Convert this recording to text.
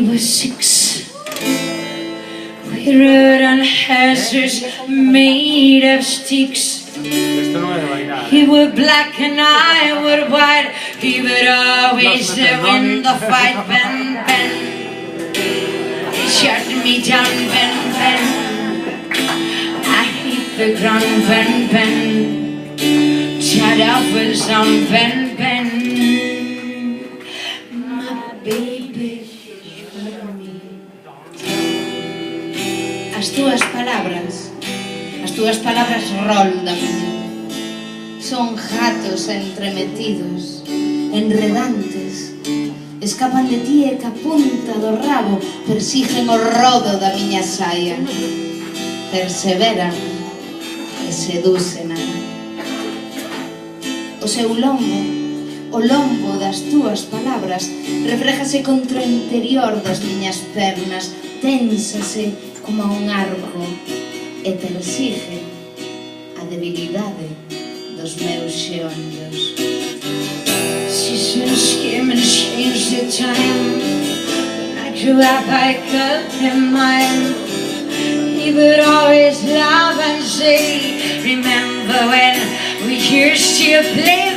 were 6. We rode on horses made of sticks. He were black and I were white. He would always win the fight. Ben, Ben, he shot me down. Ben, Ben, I hit the ground. Ben, Ben, shut up with some. Ben, Ben, my baby. As túas palabras róldame. Son gatos entremetidos, enredantes. Escapan de ti e ca punta do rabo persiguen o rodo da miña saia. Perseveran e seducen. O seu lombo, o lombo das túas palabras, refléjase contra o interior das miñas pernas, ténsase como un arco e persigue a debilidade dos meus xeonllos. Seasons came and changed the time. When I grew up I called him mine. He would always laugh and say, remember when we used to play